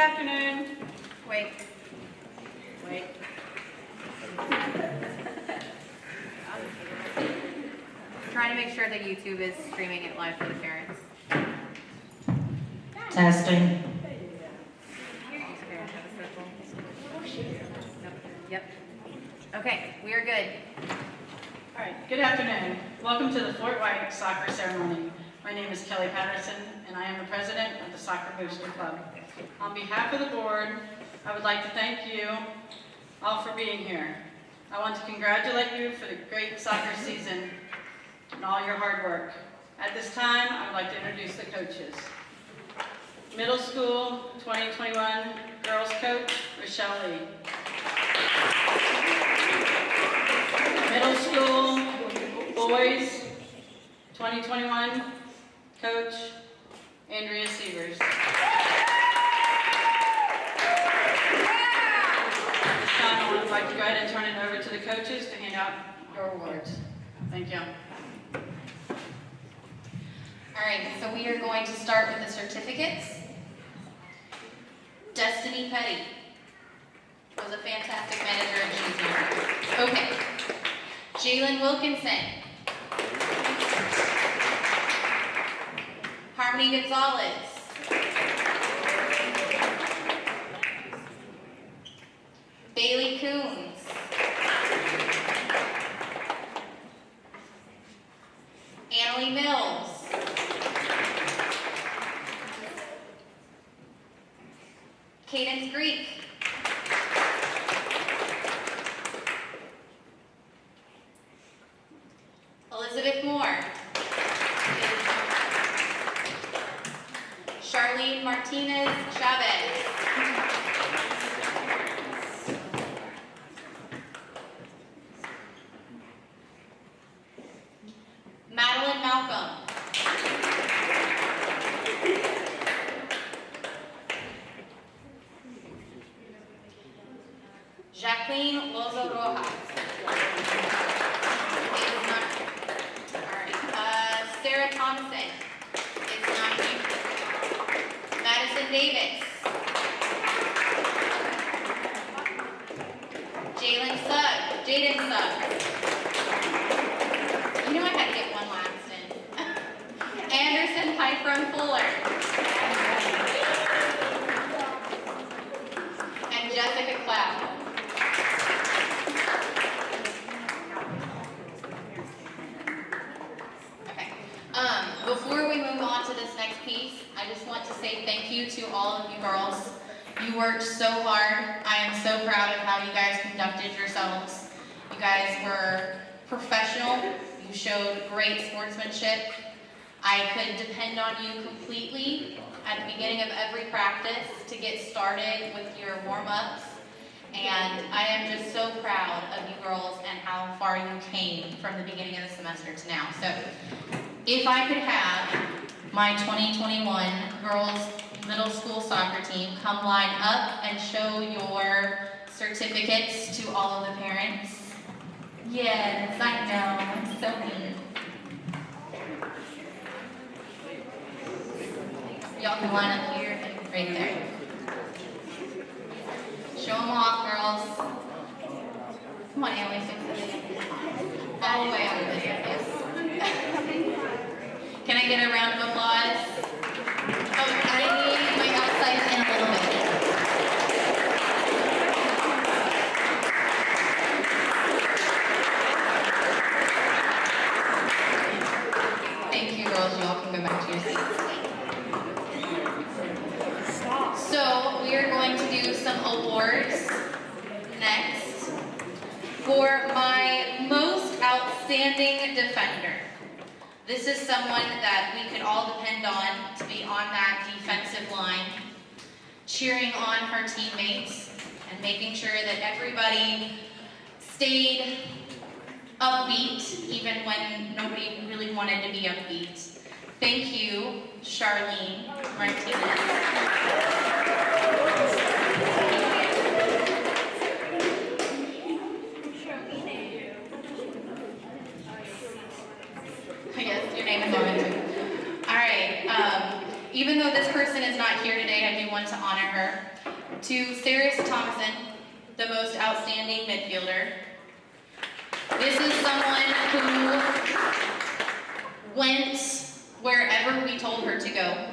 afternoon. Wait. Trying to make sure that YouTube is streaming it live for the parents. Testing. Yep. Okay, we are good. All right, good afternoon. Welcome to the Fort White Soccer Ceremony. My name is Kelly Patterson, and I am the president of the Soccer Booster Club. On behalf of the board, I would like to thank you all for being here. I want to congratulate you for the great soccer season and all your hard work. At this time, I would like to introduce the coaches. Middle School 2021 Girls Coach, Rochelle Lee. Middle School Boys 2021 Coach, Andrea Sievers. This time I would like to go ahead and turn it over to the coaches to hand out your awards. Thank you. All right, so we are going to start with the certificates. Destiny Petty was a fantastic manager and she's here. Okay. Jalen Wilkinson. Harmony Gonzalez. Bailey Coons. Annalie Mills. Cadence Greek. Elizabeth Moore. Charlene Martinez Chavez. Madeline Malcolm. Jacqueline Lozo Rojas. Sarah Thompson is not here. Madison Davis. Jaden Sugg. You know I had to get one last in. Anderson Pythron Fuller. And Jessica Cloud. Before we move on to this next piece, I just want to say thank you to all of you girls. You worked so hard. I am so proud of how you guys conducted yourselves. You guys were professional. You showed great sportsmanship. I could depend on you completely at the beginning of every practice to get started with your warm-ups. And I am just so proud of you girls and how far you came from the beginning of the semester to now. So, if I could have my 2021 girls middle school soccer team come line up and show your certificates to all of the parents. Yes, I know, I'm so mean. Y'all can line up here and right there. Show them off, girls. Come on, Emily, fix it. All the way over there, yes. Can I get a round of applause? Oh, I need my outside in a little bit. Thank you, girls. Y'all can go back to your seats. So, we are going to do some awards next for my most outstanding defender. This is someone that we could all depend on to be on that defensive line, cheering on her teammates and making sure that everybody stayed upbeat even when nobody really wanted to be upbeat. Thank you, Charlene Martinez. Yes, your name is on it too. All right. Even though this person is not here today, I do want to honor her. To Saris Thompson, the most outstanding midfielder. This is someone who went wherever we told her to go.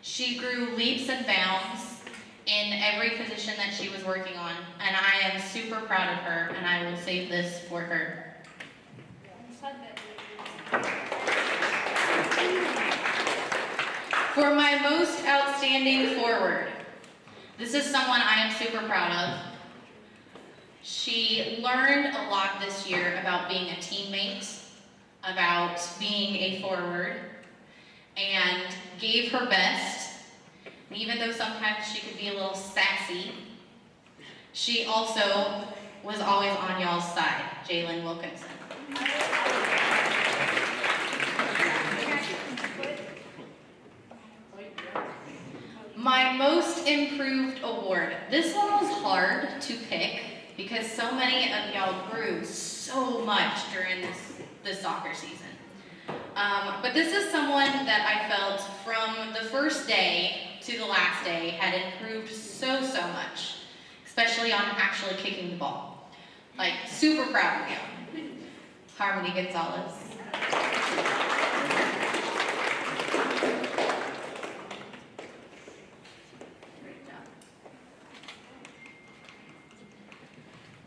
She grew leaps and bounds in every position that she was working on, and I am super proud of her, and I will save this for her. For my most outstanding forward, this is someone I am super proud of. She learned a lot this year about being a teammate, about being a forward, and gave her best. And even though sometimes she could be a little sassy, she also was always on y'all's side, Jalen Wilkinson. My most improved award. This one was hard to pick because so many of y'all grew so much during this soccer season. But this is someone that I felt from the first day to the last day had improved so much, especially on actually kicking the ball. Like, super proud of you. Harmony Gonzalez.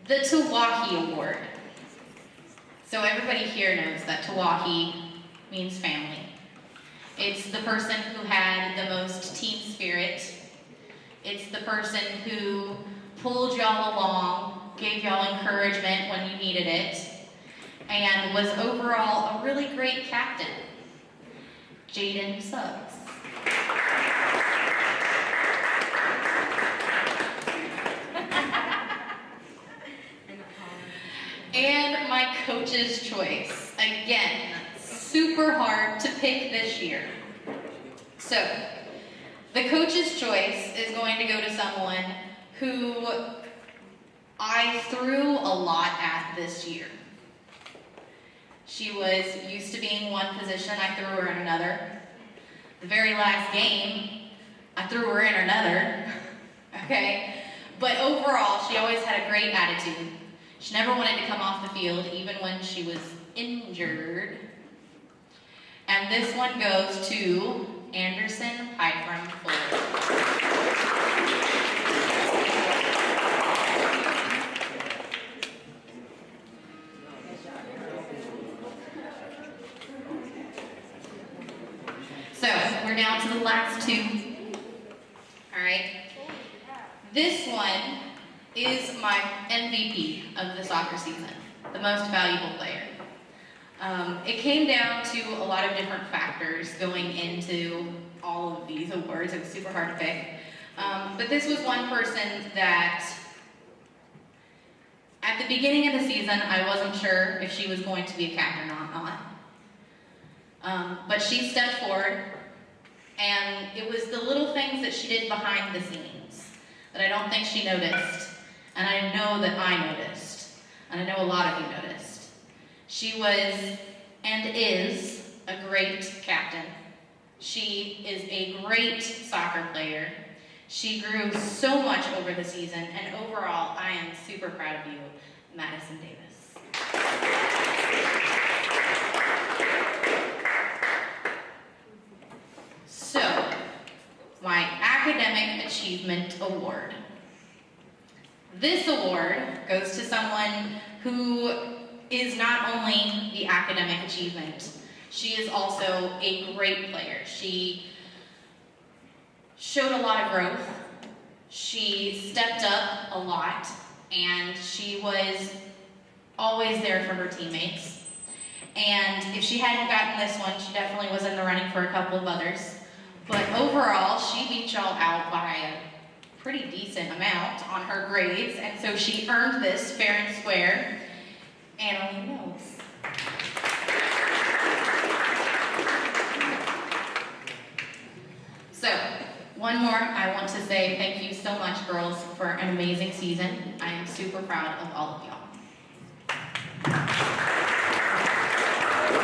The Tawahi Award. So everybody here knows that Tawahi means family. It's the person who had the most team spirit. It's the person who pulled y'all along, gave y'all encouragement when you needed it, and was overall a really great captain. Jaden Suggs. And my coach's choice. Again, super hard to pick this year. So, the coach's choice is going to go to someone who I threw a lot at this year. She was used to being one position, I threw her in another. The very last game, I threw her in another, okay? But overall, she always had a great attitude. She never wanted to come off the field, even when she was injured. And this one goes to Anderson Pythram Fuller. So, we're down to the last two. All right. This one is my MVP of the soccer season, the most valuable player. It came down to a lot of different factors going into all of these awards. It was super hard to pick. But this was one person that, at the beginning of the season, I wasn't sure if she was going to be a captain or not. But she stepped forward, and it was the little things that she did behind the scenes that I don't think she noticed, and I know that I noticed, and I know a lot of you noticed. She was and is a great captain. She is a great soccer player. She grew so much over the season, and overall, I am super proud of you, Madison Davis. So, my Academic Achievement Award. This award goes to someone who is not only the academic achievement, she is also a great player. She showed a lot of growth. She stepped up a lot, and she was always there for her teammates. And if she hadn't gotten this one, she definitely was in the running for a couple of others. But overall, she beat y'all out by a pretty decent amount on her grades, and so she earned this fair and square. Annalie Mills. So, one more, I want to say thank you so much, girls, for an amazing season. I am super proud of all of y'all.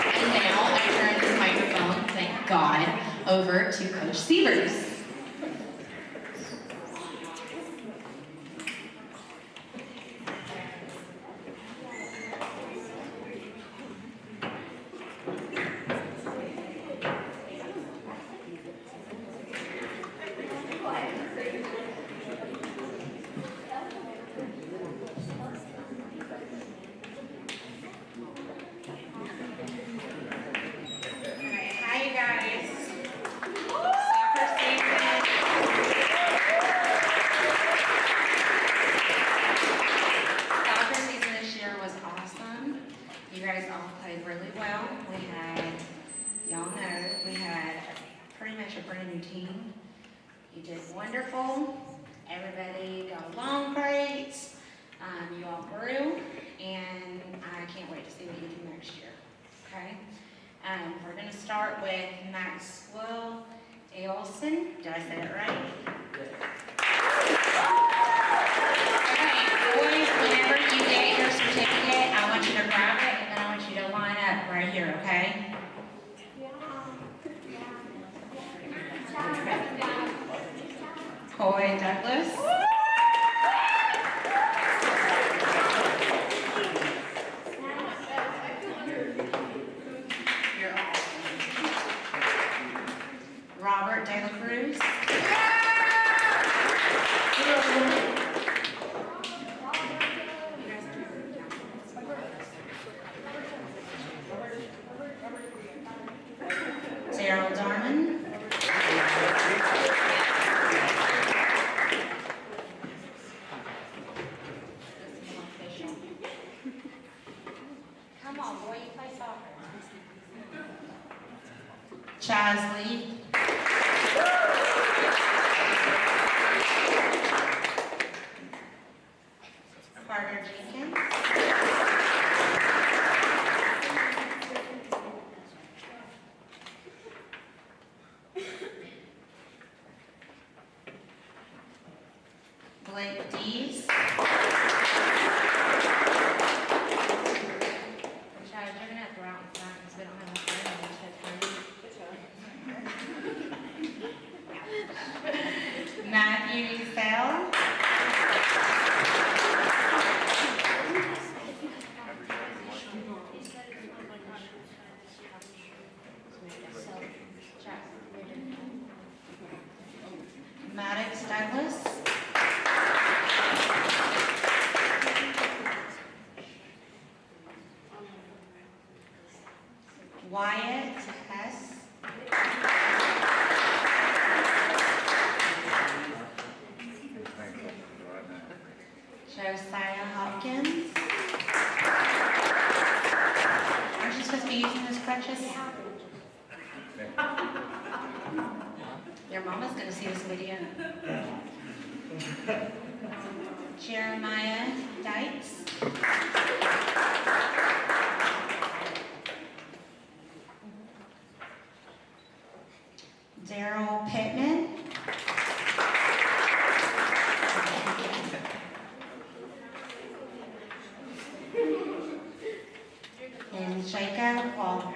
And now I turn this microphone, thank God, over to Coach Sievers. really well. Y'all know, we had pretty much a brand new team. You did wonderful. Everybody got along great. You all grew, and I can't wait to see what you do next year. Okay? We're going to start with Maxwell Ailson. Did I say it right? Okay, boys, whenever you get your certificate, I want you to grab it, and then I want you to line up right here, okay? Coy Douglas. Robert De La Cruz. Daryl Darman. Come on, boy, you play soccer. Chaz Lee. Carter Jenkins. Blake Dees. Chad, you're gonna have to go out in front because we don't have a friend. Matthew Fell. Maddox Douglas. Wyatt Hess. Josiah Hopkins. Aren't you supposed to be using those crutches? Your mama's going to see this video. Jeremiah Dites. Daryl Pittman. And Jacob Waller.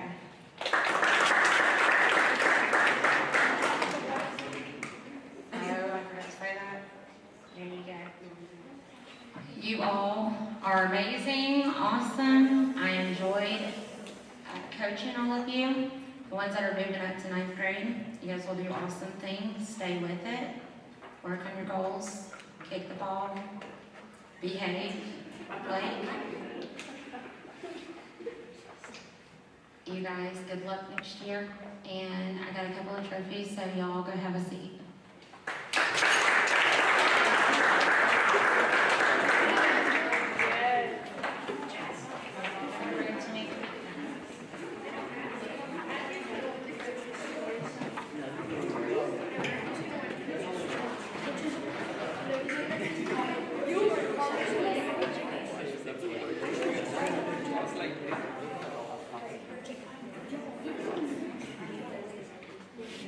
You all are amazing, awesome. I enjoyed coaching all of you. The ones that are moving up to 9th grade, you guys will do awesome things. Stay with it. Work on your goals. Kick the ball. Behave. Blake. You guys, good luck next year. And I got a couple of trophies, so y'all go have a seat.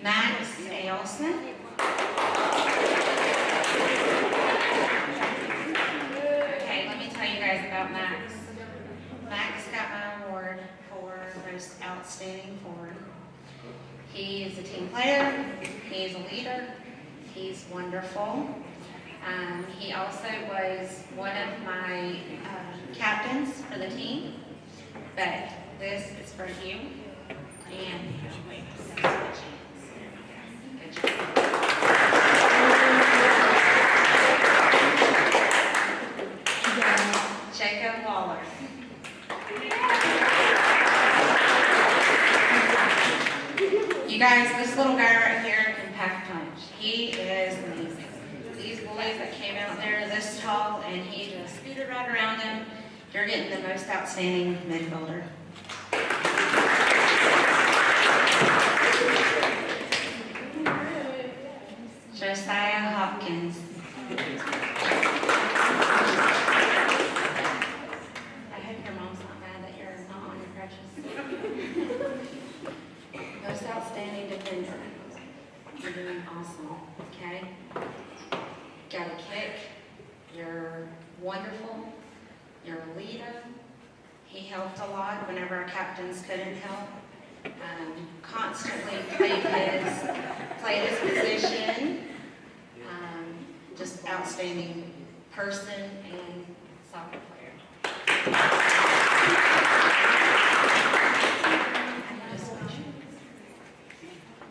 Max Ailson. Okay, let me tell you guys about Max. Max got my award for most outstanding forward. He is a team player. He's a leader. He's wonderful. He also was one of my captains for the team. But this is for you. And Jacob Waller. You guys, this little guy right here can pack a punch. He is amazing. These boys that came out there this tall and he just scooted right around them, you're getting the most outstanding midfielder. defender. You're doing awesome, okay? Got a kick. You're wonderful. You're a leader. He helped a lot whenever our captains couldn't help. Constantly played his position. Just outstanding person and soccer player.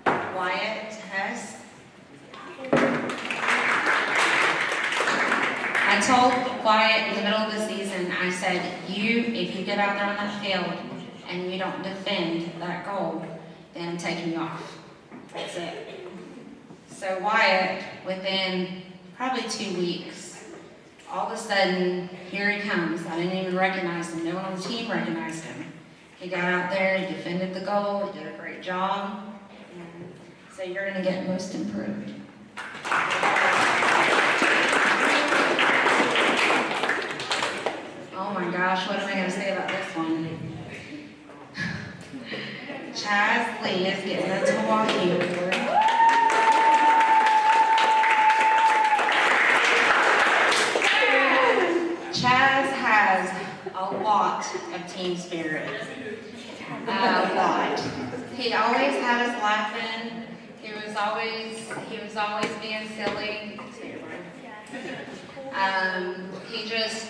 FWHS. I told Wyatt in the middle of the season, I said, if you get out there on that field and you don't defend that goal, then I'm taking you off. That's it. So Wyatt, within probably 2 weeks, all of a sudden, here he comes. I didn't even recognize him. No one on the team recognized him. He got out there, he defended the goal, he did a great job. So you're going to get most improved. Oh my gosh, what am I going to say about this one? Chaz Lee is getting a Milwaukee award. Chaz has a lot of team spirit. A lot. He always had us laughing. He was always being silly.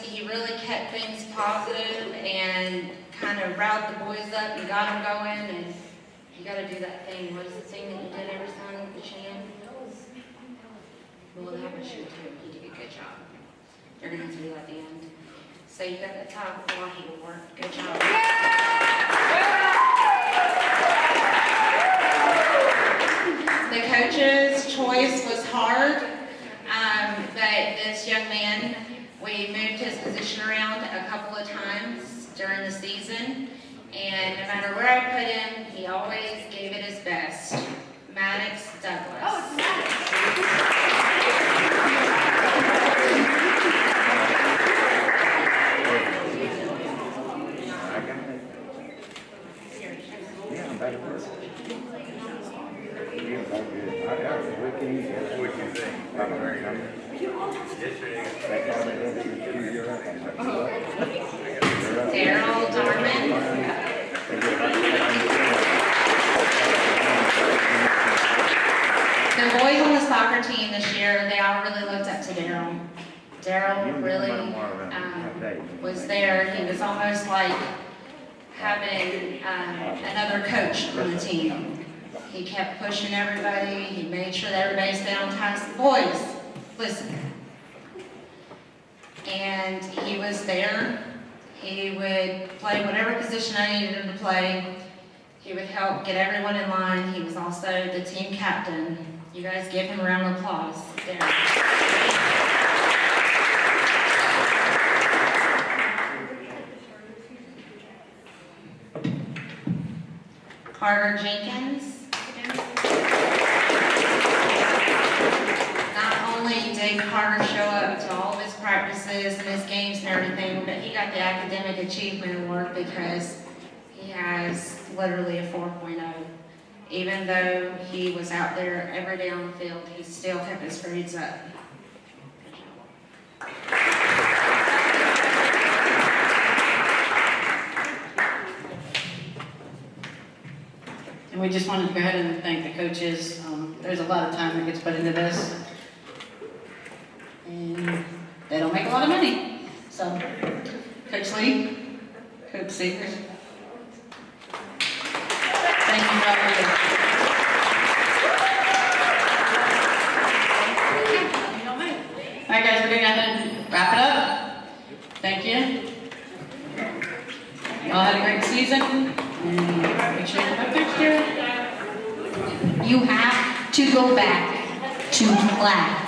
He really kept things positive and kind of riled the boys up and got them going. And you got to do that thing. What is the thing that you did every time with the chin? Well, that was you too. You did a good job. You're going to have to do that at the end. So you got the top Milwaukee award. Good job. The coach's choice was hard, but this young man, we moved his position around a couple of times during the season, and no matter where I put him, he always gave it his best. Maddox Douglas. Oh, it's Maddox. Daryl Darman. The boys on the soccer team this year, they all really looked up to Daryl. Daryl really was there. He was almost like having another coach on the team. He kept pushing everybody. He made sure that everybody stayed on task. Boys, listen. And he was there. He would play whatever position I needed him to play. He would help get everyone in line. He was also the team captain. You guys give him a round of applause. There. Carter Jenkins. Not only did Carter show up to all of his practices and his games and everything, but he got the Academic Achievement Award because he has literally a 4.0. Even though he was out there every day on the field, he still kept his grades up. And we just wanted to go ahead and thank the coaches. There's a lot of time that gets put into this. And they don't make a lot of money. So, Coach Lee, Coach Seegers, thank you for all you do. All right, guys, we're going to go ahead and wrap it up. Thank you. Y'all had a great season. And make sure you come back next year. You have to go back to class.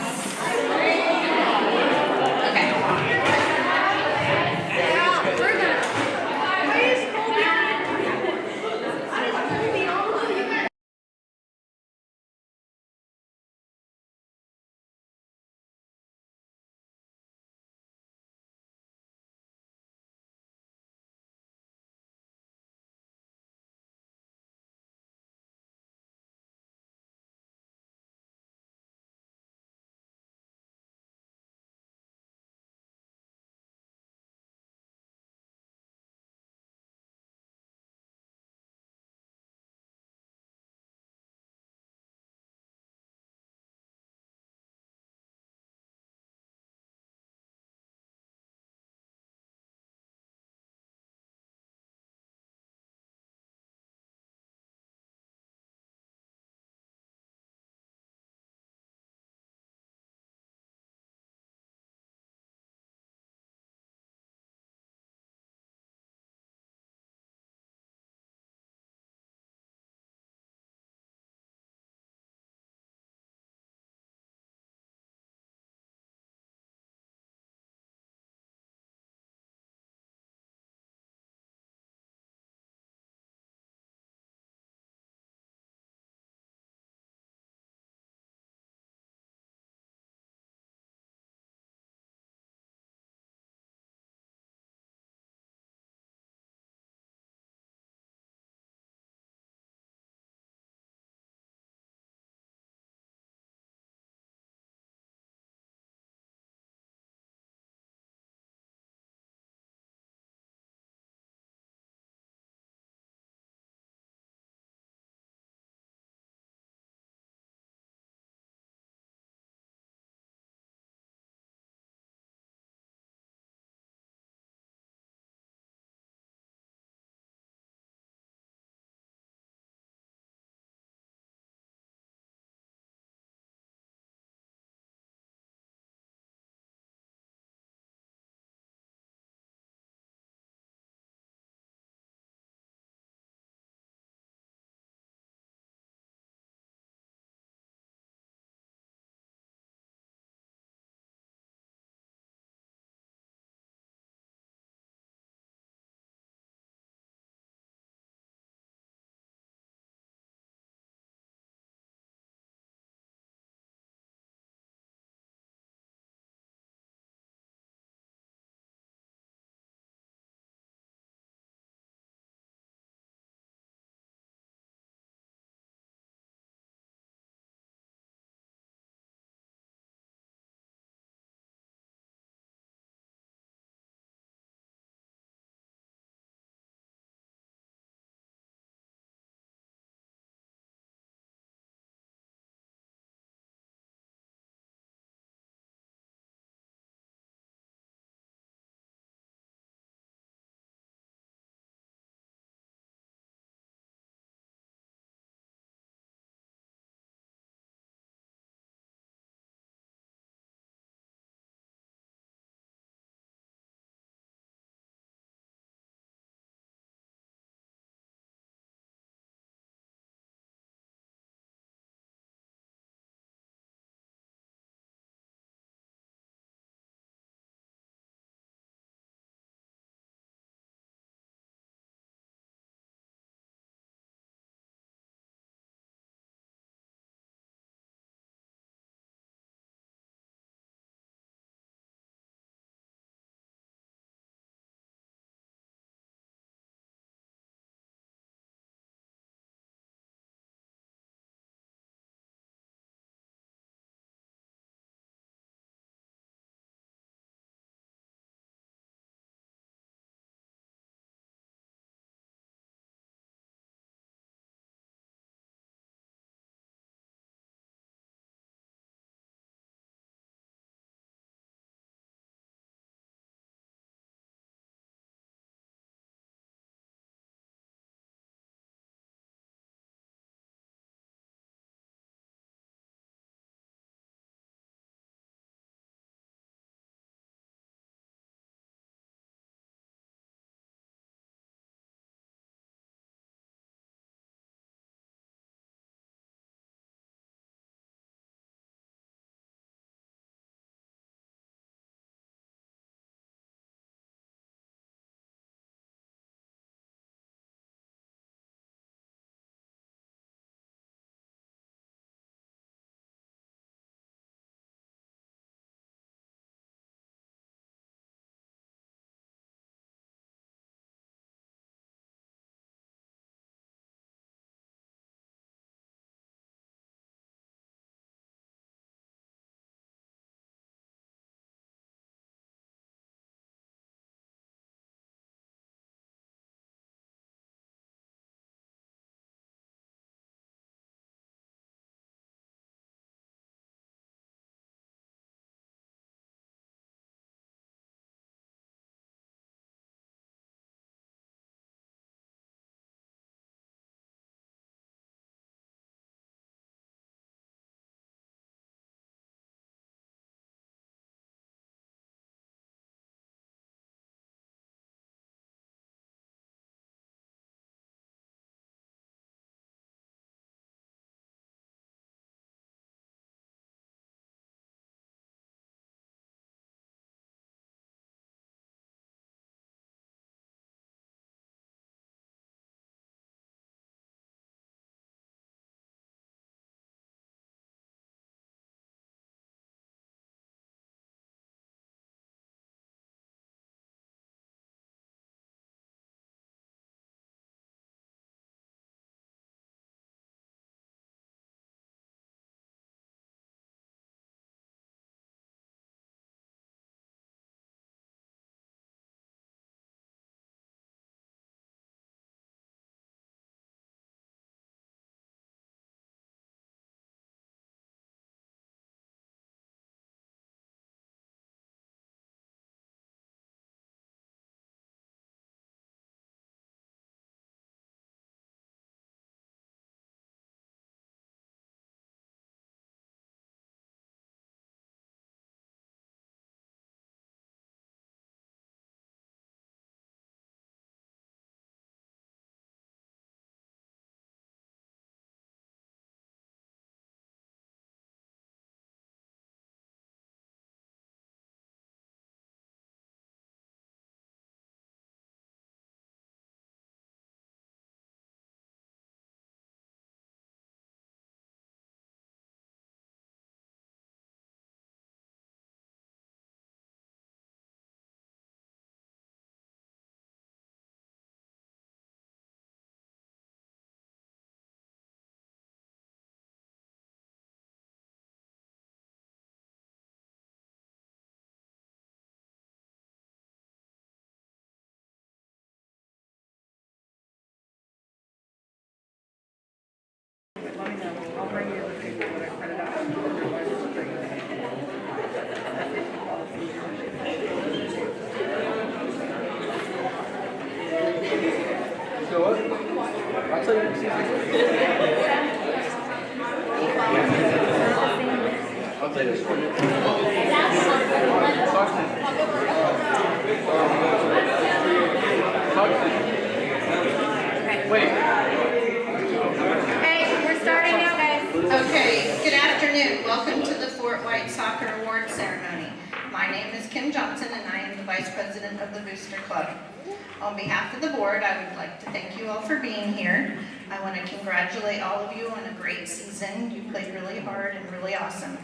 So what? I'll tell you. I'll tell you this one. Wait. Okay, we're starting now, guys. Okay, good afternoon. Welcome to the Fort White Soccer Award Ceremony. My name is Kim Johnson and I am the Vice President of the Booster Club. On behalf of the board, I would like to thank you all for being here. I want to congratulate all of you on a great season. You played really hard and really awesome.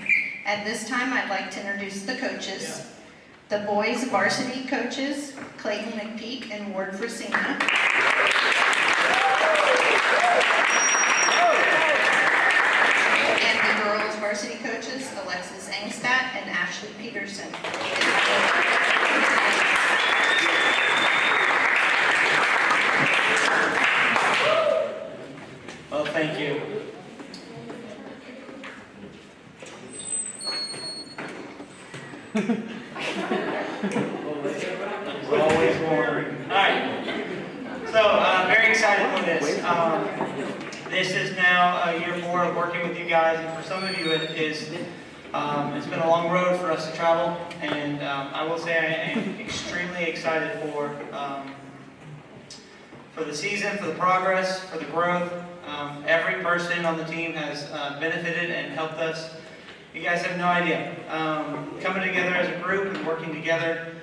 At this time, I'd like to introduce the coaches. The boys varsity coaches, Clayton McPeak and Ward Frasina. And the girls varsity coaches, Alexis Engstadt and Ashley Peterson. Well, thank you. Always boring. All right. So, very excited for this. This is now year 4 of working with you guys, and for some of you, it's been a long road for us to travel. And I will say I am extremely excited for the season, for the progress, for the growth. Every person on the team has benefited and helped us. You guys have no idea. Coming together as a group and working together,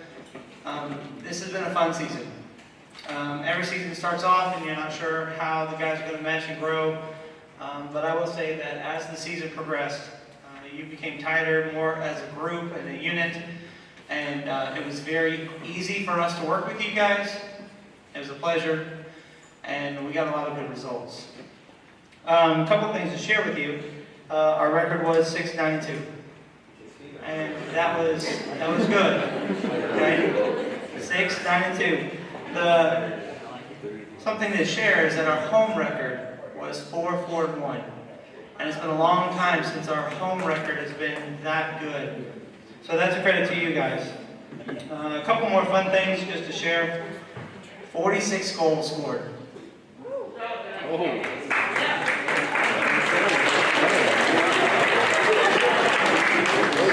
this has been a fun season. Every season starts off and you're not sure how the guys are going to mesh and grow. But I will say that as the season progressed, you became tighter, more as a group and a unit. And it was very easy for us to work with you guys. It was a pleasure. And we got a lot of good results. A couple of things to share with you. Our record was 6-9-2, and that was good. Okay, 6-9-2. Something to share is that our home record was 4-4-1, and it's been a long time since our home record has been that good. So that's a credit to you guys. A couple more fun things just to share. 46 goals scored. Oh.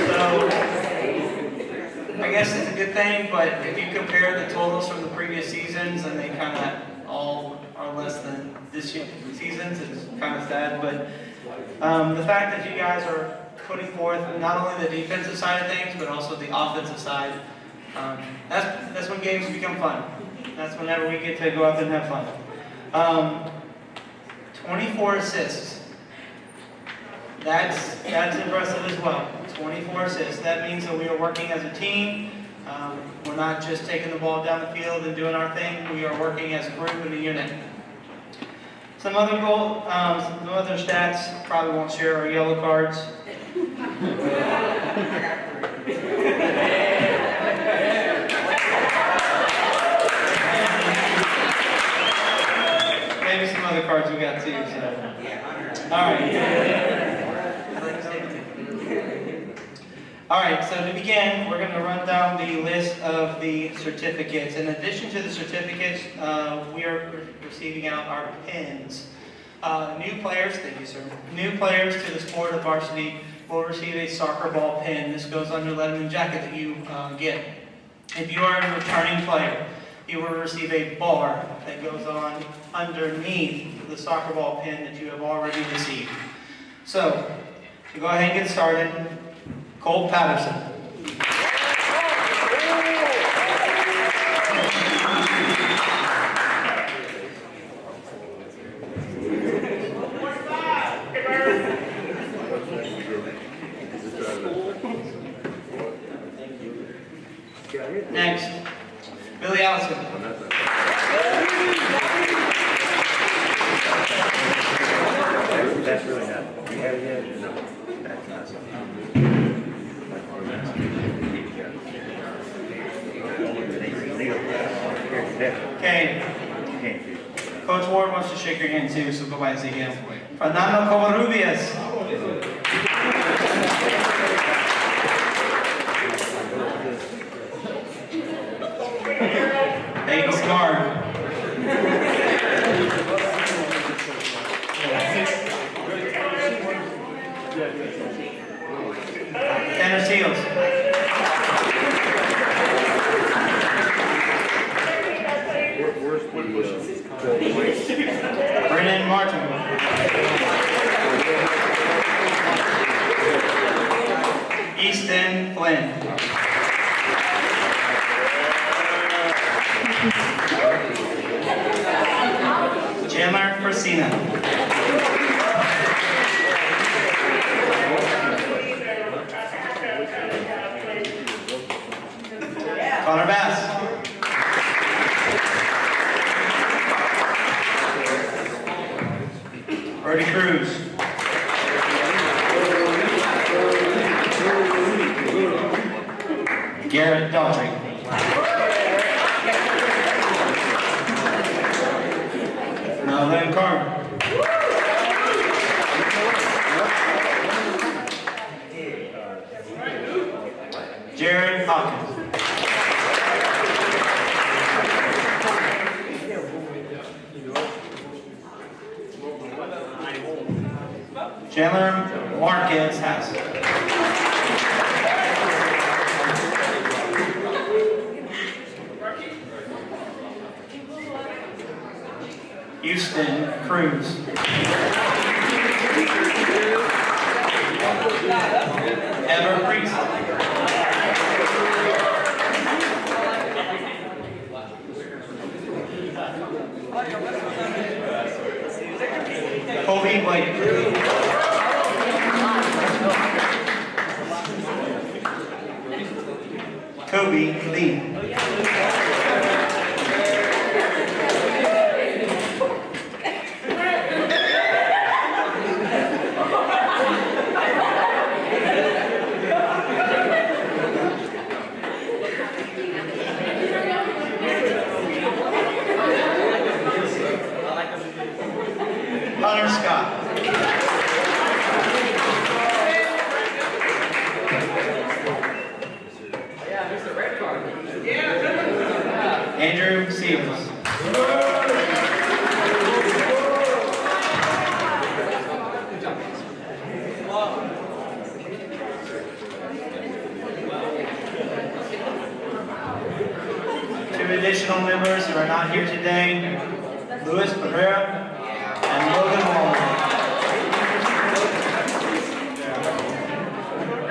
So, I guess it's a good thing, but if you compare the totals from the previous seasons, and they kind of all are less than this year's seasons, it's kind of sad. But the fact that you guys are putting forth not only the defensive side of things, but also the offensive side, that's when games become fun. That's whenever we get to go out there and have fun. 24 assists. That's impressive as well. 24 assists. That means that we are working as a team. We're not just taking the ball down the field and doing our thing. We are working as a group and a unit. Some other stats probably won't share our yellow cards. Maybe some other cards we got too. So. All right. All right, so to begin, we're going to run down the list of the certificates. In addition to the certificates, we are receiving out our pins. New players, thank you, sir. New players to the sport of varsity will receive a soccer ball pin. This goes under the Letterman jacket that you get. If you are a returning player, you will receive a bar that goes on underneath the soccer ball pin that you have already received. So, to go ahead and get started, Cole Patterson. Next, Billy Allison. That's really not. You have it yet? No. That's not something. Okay. Coach Ward wants to shake your hand too, so go by and say him. Fernando Covarrubias. Baby Smart. Tanner Seals. Brennan Martin. Easton Flynn. Chandler Christina. Connor Bass. Brody Cruz. Garrett Daughtry. Melvin Carter. Jared Hawkins. Chandler Marquez House. Houston Cruz. Ever Priest. Kobe White. Kobe Lee. Hunter Scott. Andrew Seals. Two additional members who are not here today, Luis Pereira and Logan Waller.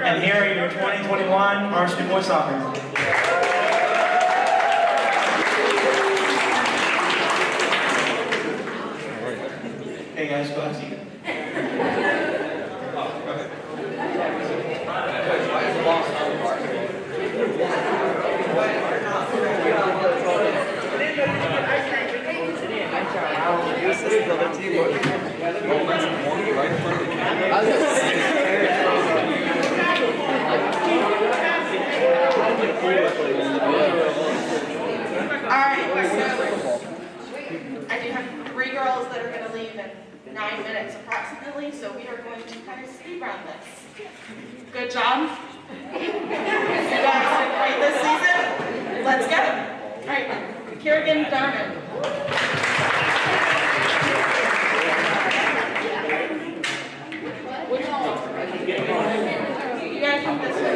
And here are your 2021 varsity boys soccer. Hey guys, go ahead. Alright, so I do have 3 girls that are going to leave in 9 minutes approximately, so we are going to kind of speed run this. Good job. You guys did great this season. Let's go. Alright, Kerrigan Darman. You guys come this way.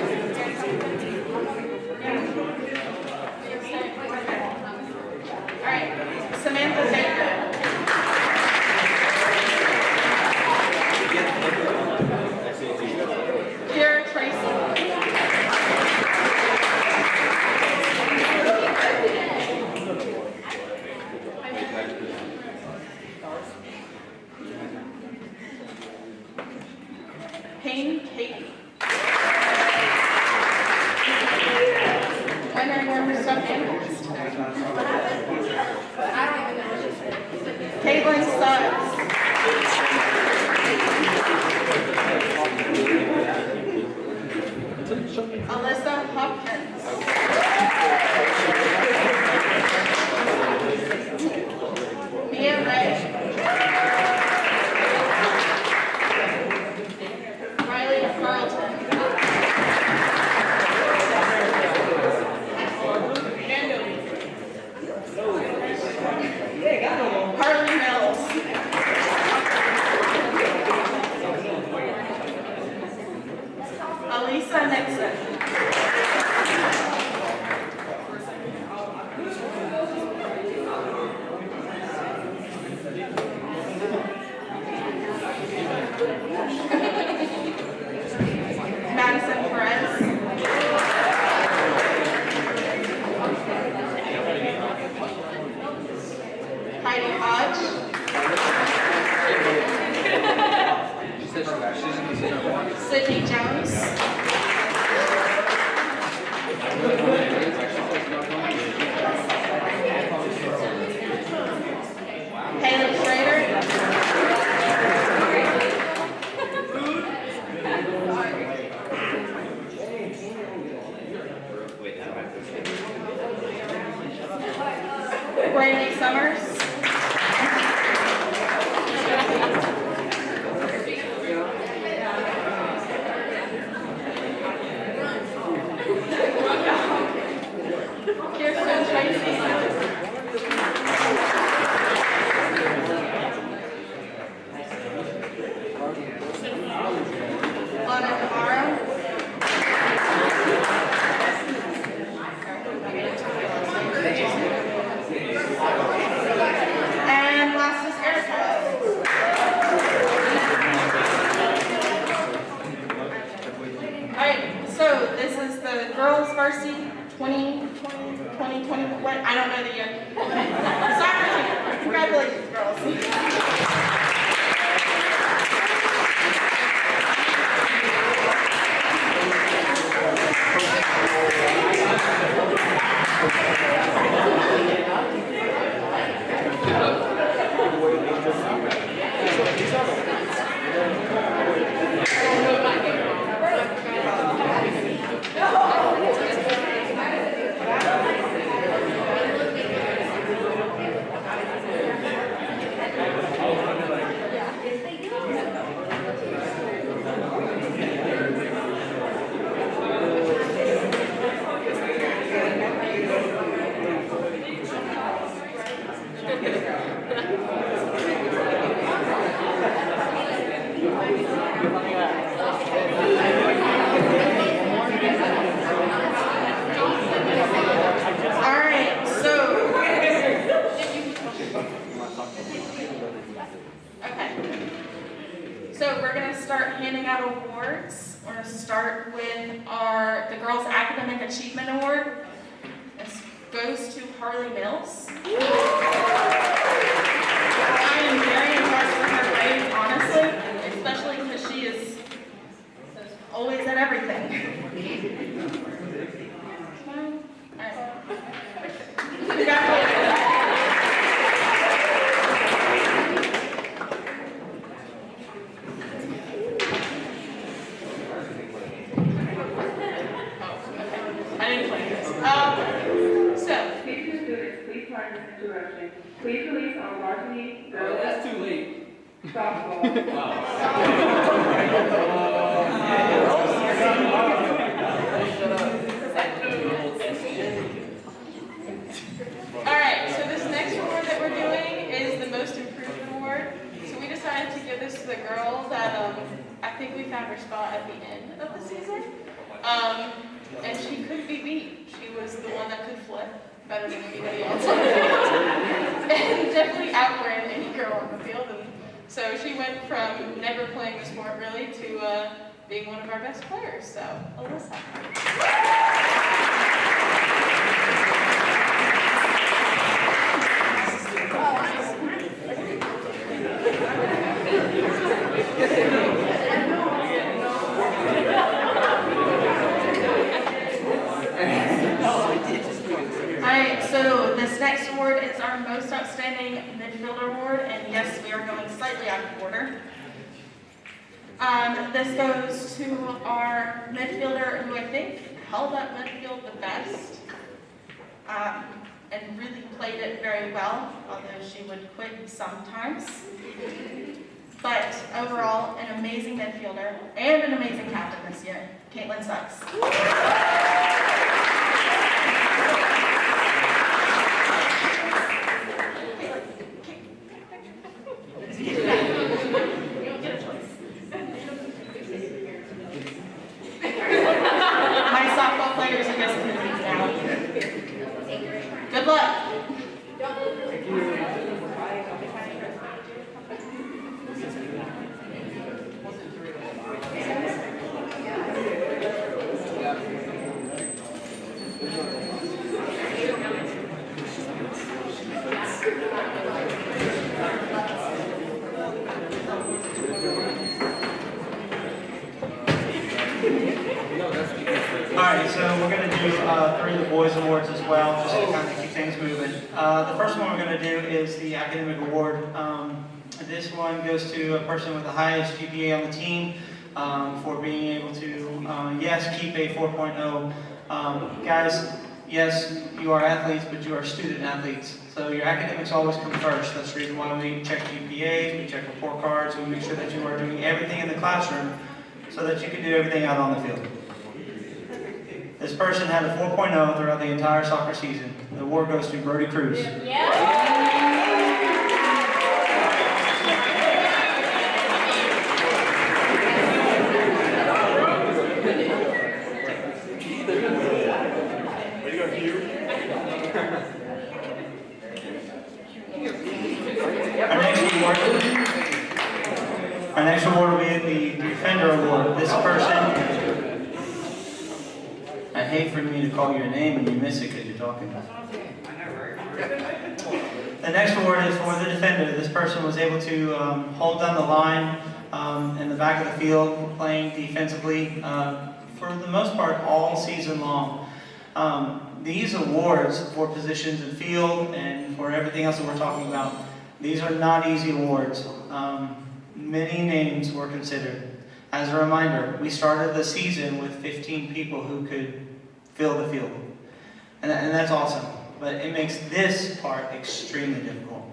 Alright, Samantha Baker. Kiera Tracy. Payne Katie. When are more stuff analyst? Caitlin Suggs. Alyssa Hopkins. Mia Ray. Sydney Jones. Haley Schrader. Brandy Summers. Kirsten Tracy. Lana Navarro. And last is Erica. Alright, so this is the girls varsity 2020, what? I don't know the year. Soccer team. Congratulations, girls. Alright, so. Okay. So we're gonna start handing out awards. We're gonna start with the Girls Academic Achievement Award. This goes to Harley Mills. I am very impressed with her grades, honestly, especially because she is always at everything. Congratulations. I didn't plan this. So. Teachers, students, please pardon this interruption. Please release our varsity girls. That's too late. Softball. Alright, so this next award that we're doing is the Most Improved Award. So we decided to give this to the girl that I think we found her spot at the end of the season. And she couldn't be beat. She was the one that could flip better than anybody else. And definitely outran any girl on the field. And so she went from never playing the sport really to being one of our best players. So, Alyssa. Alright, so this next award is our Most Outstanding Midfielder Award, and yes, we are going slightly out of order. This goes to our midfielder who I think held up midfield the best, and really played it very well, although she would quit sometimes. But overall, an amazing midfielder and an amazing captain this year, Caitlin Sykes. My softball players are just going to leave now. Good luck. right, so we're going to do 3 of the boys awards as well, just to kind of keep things moving. The first one we're going to do is the academic award. This one goes to a person with the highest GPA on the team for being able to, yes, keep a 4.0. Guys, yes, you are athletes, but you are student athletes. So your academics always come first. That's the reason why we check GPAs, we check report cards, we make sure that you are doing everything in the classroom so that you can do everything out on the field. This person had a 4.0 throughout the entire soccer season. The award goes to Brody Cruz. Our next award will be the Defender Award. This person, I hate for me to call your name and you miss it because you're talking. The next award is for the defender. This person was able to hold down the line in the back of the field, playing defensively for the most part all season long. These awards for positions in field and for everything else that we're talking about, these are not easy awards. Many names were considered. As a reminder, we started the season with 15 people who could fill the field. And that's awesome. But it makes this part extremely difficult.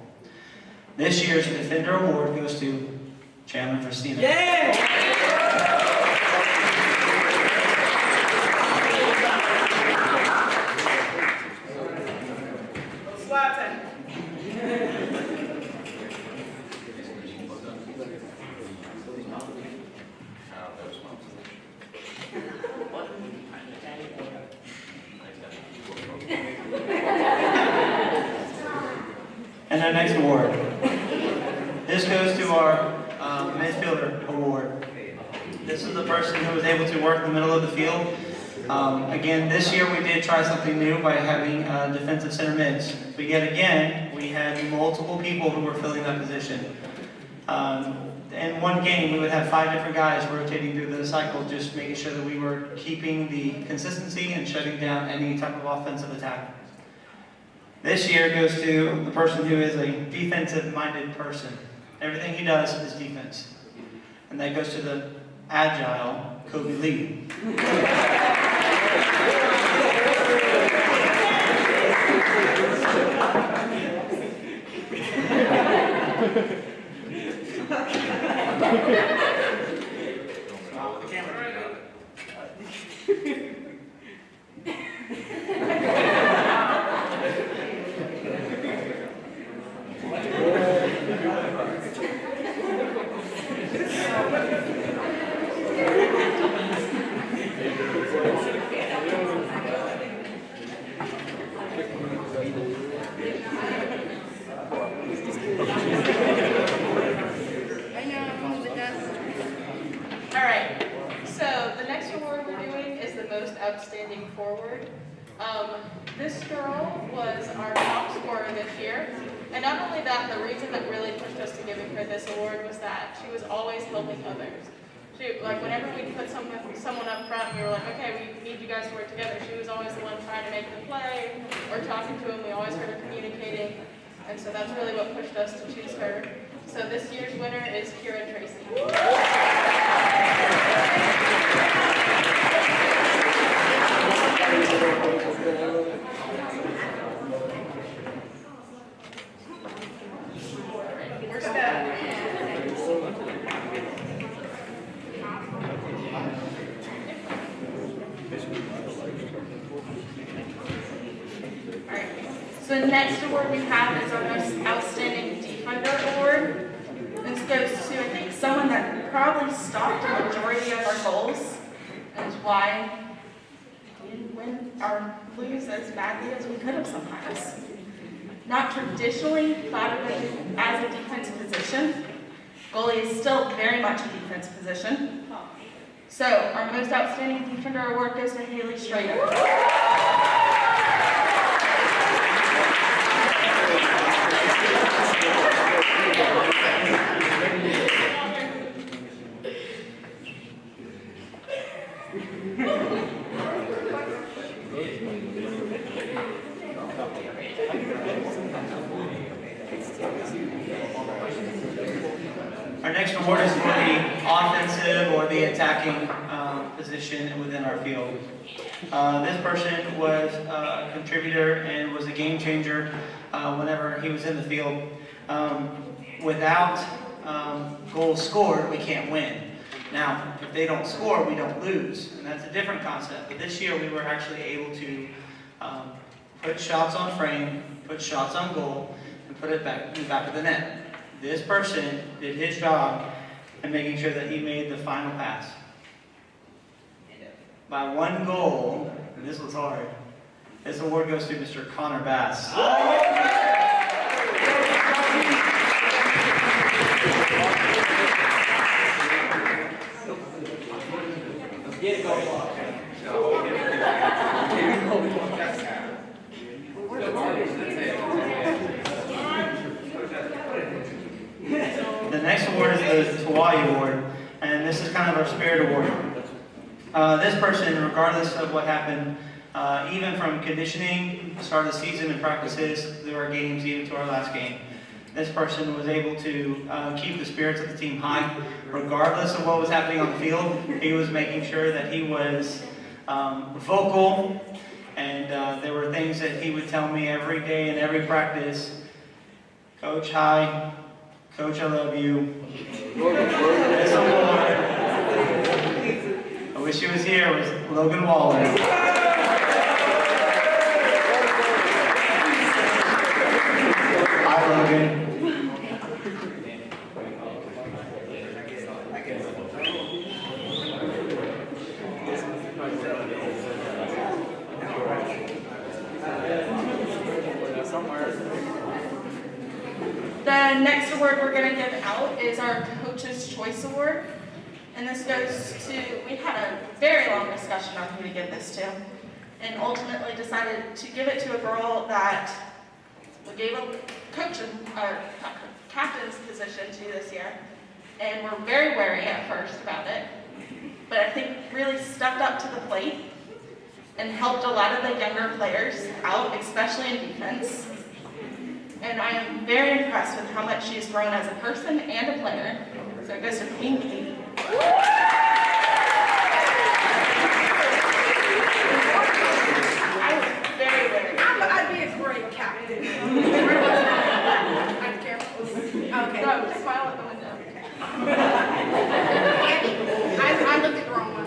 This year's Defender Award goes to Chandler Christina. Yay! Slatan. And our next award. This goes to our midfielder award. This is the person who was able to work in the middle of the field. Again, this year we did try something new by having defensive center mids. But yet again, we had multiple people who were filling that position. In one game, we would have 5 different guys rotating through the cycle, just making sure that we were keeping the consistency and shutting down any type of offensive attack. This year goes to the person who is a defensive-minded person. Everything he does is defense. And that goes to the agile Kobe Lee. Alright, so the next award we're doing is the most outstanding forward. This girl was our top scorer this year. And not only that, the reason that really pushed us to giving her this award was that she was always helping others. She, like whenever we put someone up front, we were like, okay, we need you guys to work together. She was always the one trying to make the play or talking to him. We always heard her communicating. And so that's really what pushed us to choose her. So this year's winner is Kira Tracy. We're set. Alright, so the next award we have is our most outstanding defender award. This goes to, I think, someone that probably stopped the majority of our goals, and is why we didn't win or lose as badly as we could have sometimes. Not traditionally thought of it as a defense position. Goalie is still very much a defense position. So our most outstanding defender award goes to Haley Strader. Our next award is for the offensive or the attacking position within our field. This person was a contributor and was a game changer whenever he was in the field. Without goals scored, we can't win. Now, if they don't score, we don't lose, and that's a different concept. But this year, we were actually able to put shots on frame, put shots on goal, and put it back in the back of the net. This person did his job in making sure that he made the final pass. By 1 goal, and this was hard, this award goes to Mr. Connor Bass. The next award is the Tawai Award, and this is kind of our Spirit Award. This person, regardless of what happened, even from conditioning, start of the season and practices, through our games, even to our last game, this person was able to keep the spirits of the team high. Regardless of what was happening on the field, he was making sure that he was vocal, and there were things that he would tell me every day in every practice. Coach, hi. Coach, I love you. This award, I wish he was here, was Logan Waller. Hi, Logan. The next award we're going to give out is our Coach's Choice Award. And this goes to, we had a very long discussion on who to give this to. And ultimately decided to give it to a girl that we gave a captain's position to this year. And we're very wary at first about it. But I think really stepped up to the plate and helped a lot of the younger players out, especially in defense. And I am very impressed with how much she's grown as a person and a player. So it goes to Queen Katie. I was very, very I'd be a great captain. I'm careful. Okay. No, smile at the window. I looked at the wrong one.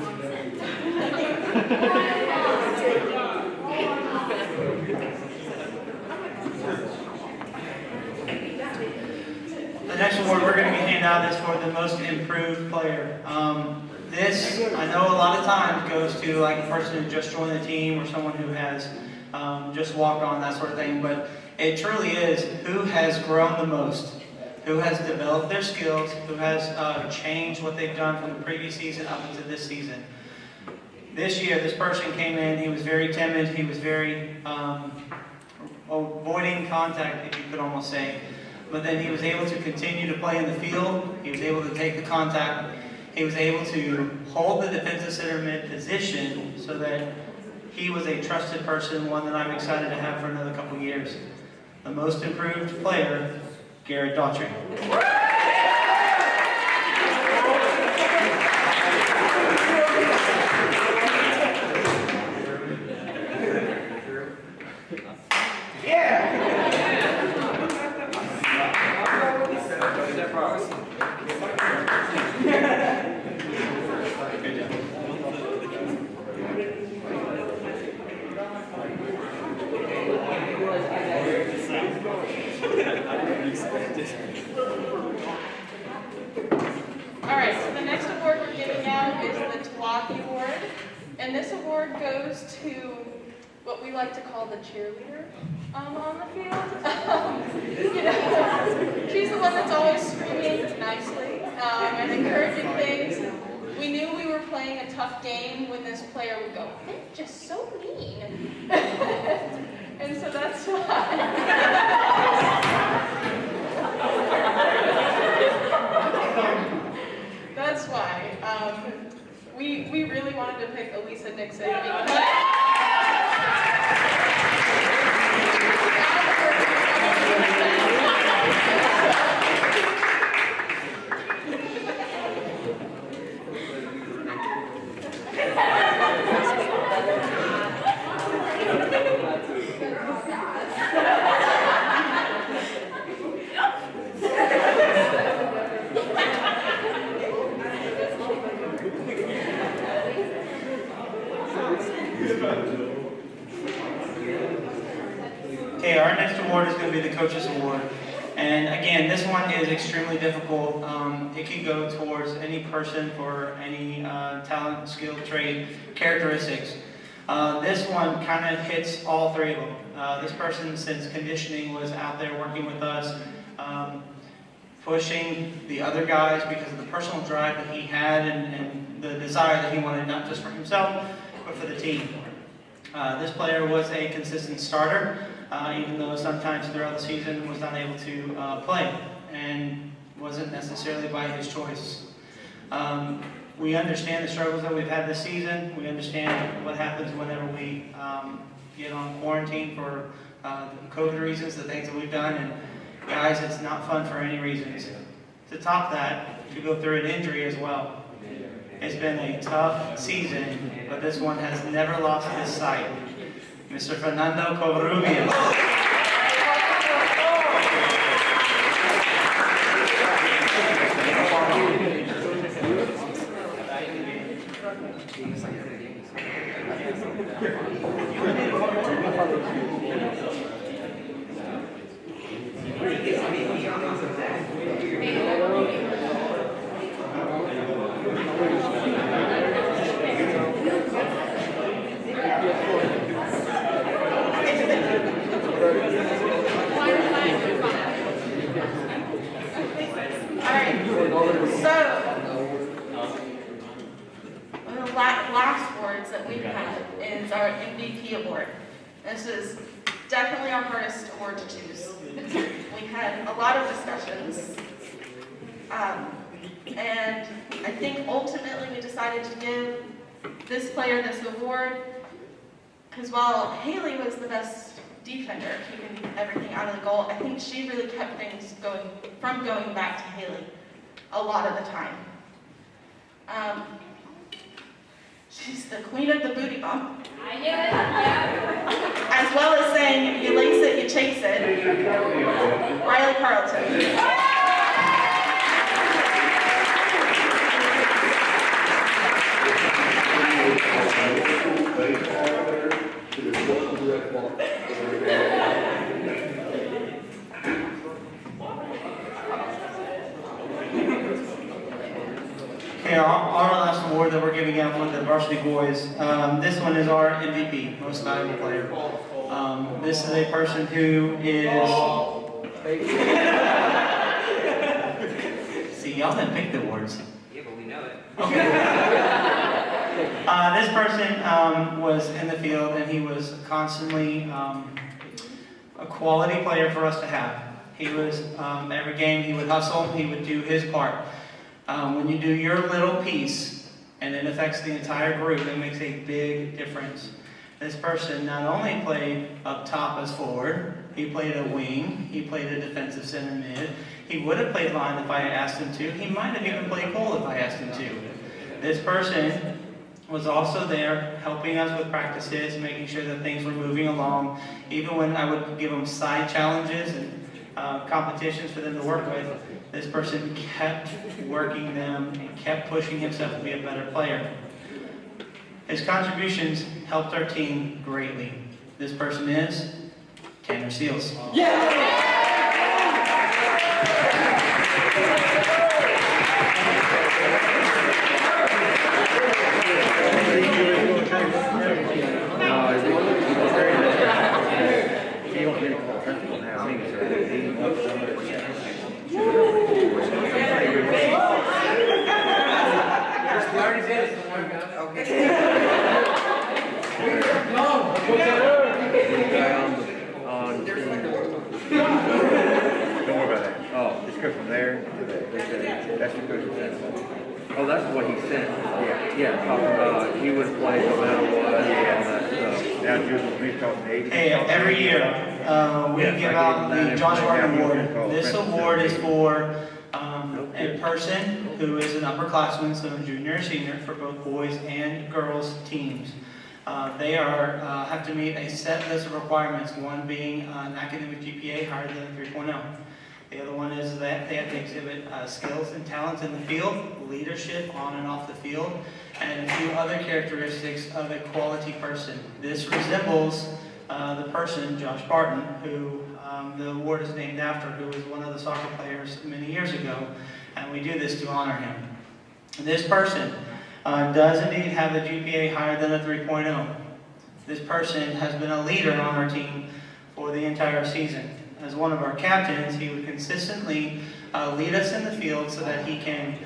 The next award we're going to be handing out is for the most improved player. This, I know a lot of times goes to like a person who just joined the team or someone who has just walked on, that sort of thing, but it truly is who has grown the most, who has developed their skills, who has changed what they've done from the previous season up into this season. This year, this person came in, he was very timid, he was very avoiding contact, if you could almost say. But then he was able to continue to play in the field, he was able to take the contact, he was able to hold the defensive center mid position so that he was a trusted person, one that I'm excited to have for another couple years. The most improved player, Garrett Daughtry. Alright, so the next award we're giving out is the Tawaki Award. And this award goes to what we like to call the cheerleader on the field. You know, she's the one that's always screaming nicely and encouraging things. We knew we were playing a tough game when this player would go, "They're just so mean." And so that's That's why we really wanted to pick Elisa Nixon award is going to be the Coaches Award. And again, this one is extremely difficult. It can go towards any person for any talent, skill, trade, characteristics. This one kind of hits all three of them. This person, since conditioning, was out there working with us, pushing the other guys because of the personal drive that he had and the desire that he wanted not just for himself, but for the team. This player was a consistent starter, even though sometimes throughout the season was not able to play, and wasn't necessarily by his choice. We understand the struggles that we've had this season. We understand what happens whenever we get on quarantine for COVID reasons, the things that we've done, and guys, it's not fun for any reasons. To top that, to go through an injury as well. It's been a tough season, but this one has never lost his sight. Mr. Fernando Covarrubias. Last awards that we've had is our MVP award. This is definitely our hardest award to choose. We had a lot of discussions, and I think ultimately we decided to give this player this award because while Haley was the best defender, keeping everything out of the goal, I think she really kept things going back to Haley a lot of the time. She's the queen of the booty bump. I knew it, yeah. As well as saying, if you lace it, you chase it. Riley Carlton. Okay, our last award that we're giving out for the varsity boys, this one is our MVP, most valuable player. This is a person who is... See, y'all didn't pick the awards. Yeah, but we know it. Okay. This person was in the field and he was constantly a quality player for us to have. He was, every game he would hustle, he would do his part. When you do your little piece and it affects the entire group, it makes a big difference. This person not only played up top as forward, he played a wing, he played a defensive center mid, he would have played line if I asked him to, he might have even played goal if I asked him to. This person was also there helping us with practices, making sure that things were moving along, even when I would give them side challenges and competitions for them to work with. This person kept working them and kept pushing himself to be a better player. His contributions helped our team greatly. This person is Tanner Seals. From there to there. That's the coaching center. Oh, that's what he sent. Yeah, talking about he would play no matter what and all that stuff. Now, we talking 80. Hey, every year we give out the Josh Martin Award. This award is for a person who is an upperclassman, so a junior or senior for both boys and girls teams. They have to meet a set list of requirements, one being an academic GPA higher than 3.0. The other one is that they have to exhibit skills and talents in the field, leadership on and off the field, and a few other characteristics of a quality person. This resembles the person, Josh Barton, who The award is named after who was one of the soccer players many years ago, and we do this to honor him. This person does indeed have a GPA higher than a 3.0. This person has been a leader on our team for the entire season. As one of our captains, he would consistently lead us in the field so that he can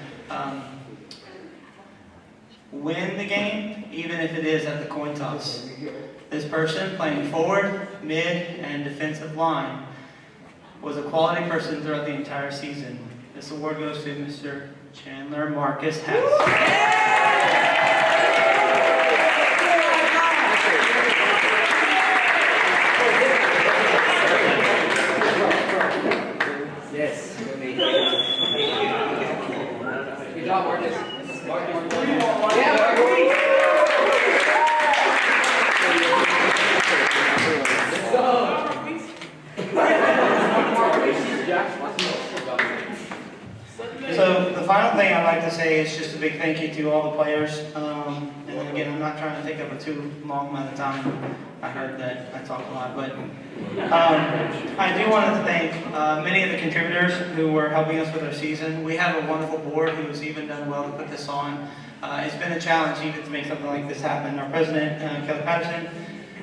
win the game, even if it is at the coin toss. This person, playing forward, mid, and defensive line, was a quality person throughout the entire season. This award goes to Mr. Chandler Marcus Hess. Yes. Good job, Marcus. So the final thing I'd like to say is just a big thank you to all the players. And again, I'm not trying to take up a too long amount of time. I heard that I talk a lot, but I do want to thank many of the contributors who were helping us with our season. We have a wonderful board who has even done well to put this on. It's been a challenge even to make something like this happen. Our president, Kelly Patterson,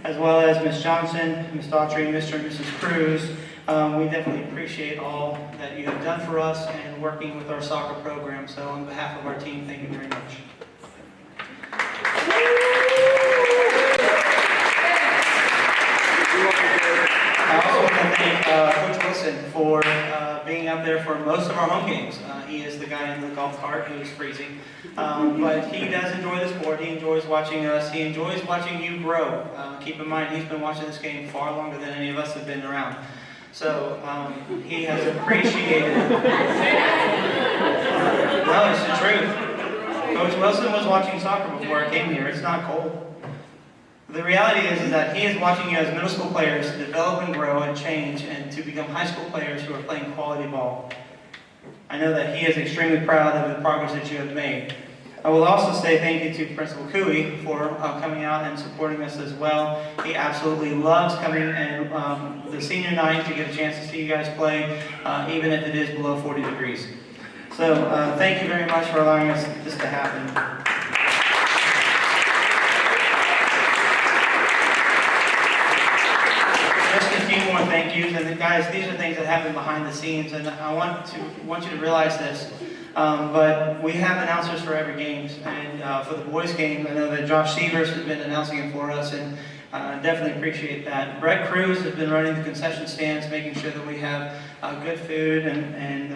as well as Ms. Johnson, Ms. Daughtry, Mr. and Mrs. Cruz. We definitely appreciate all that you have done for us and working with our soccer program. So on behalf of our team, thank you very much. I also want to thank Coach Wilson for being up there for most of our home games. He is the guy in the golf cart who is freezing. But he does enjoy the sport. He enjoys watching us. He enjoys watching you grow. Keep in mind, he's been watching this game far longer than any of us have been around. So he has appreciated. No, it's the truth. Coach Wilson was watching soccer before I came here. It's not cold. The reality is that he is watching you as middle school players develop and grow and change and to become high school players who are playing quality ball. I know that he is extremely proud of the progress that you have made. I will also say thank you to Principal Cooey for coming out and supporting us as well. He absolutely loves coming and the senior night to get a chance to see you guys play, even if it is below 40 degrees. So thank you very much for allowing us this to happen. Just a few more thank yous, and guys, these are things that happen behind the scenes, and I want you to realize this. But we have announcers for every game, and for the boys' game, I know that Josh Sievers has been announcing it for us, and definitely appreciate that. Brett Cruz has been running the concession stands, making sure that we have good food and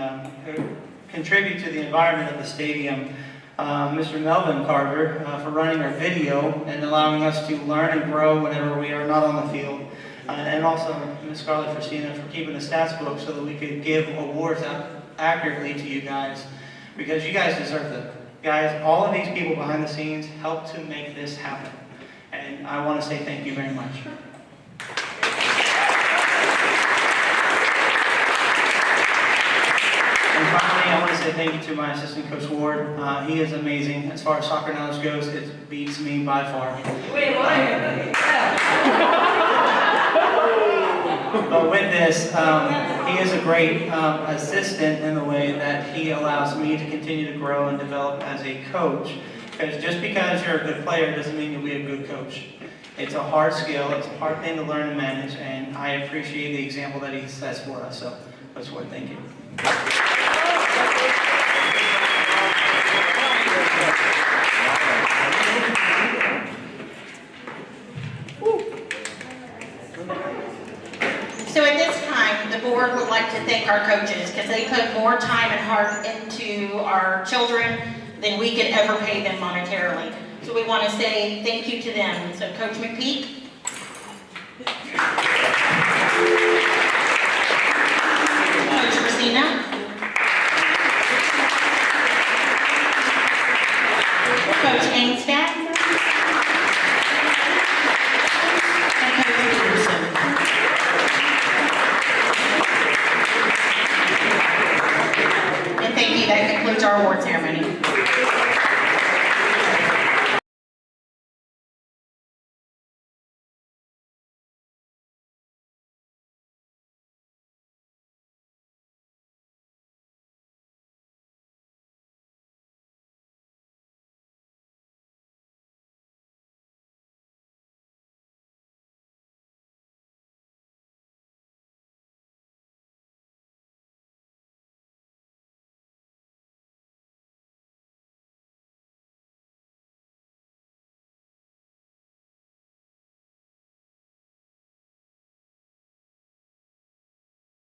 contribute to the environment of the stadium. Mr. Melvin Carter for running our video and allowing us to learn and grow whenever we are not on the field. And also Ms. Scarlett Fristina for keeping the stats book so that we could give awards out accurately to you guys, because you guys deserve them. Guys, all of these people behind the scenes help to make this happen. And I want to say thank you very much. And finally, I want to say thank you to my assistant coach Ward. He is amazing. As far as soccer knowledge goes, it beats me by far. Wait, what? But with this, he is a great assistant in the way that he allows me to continue to grow and develop as a coach. Because just because you're a good player doesn't mean you'll be a good coach. It's a hard skill, it's a hard thing to learn and manage, and I appreciate the example that he sets for us. So, Coach Ward, thank you. So at this time, the board would like to thank our coaches because they put more time and heart into our children than we could ever pay them monetarily. So we want to say thank you to them. So Coach McPeak. Coach Christina. Coach Angstadt.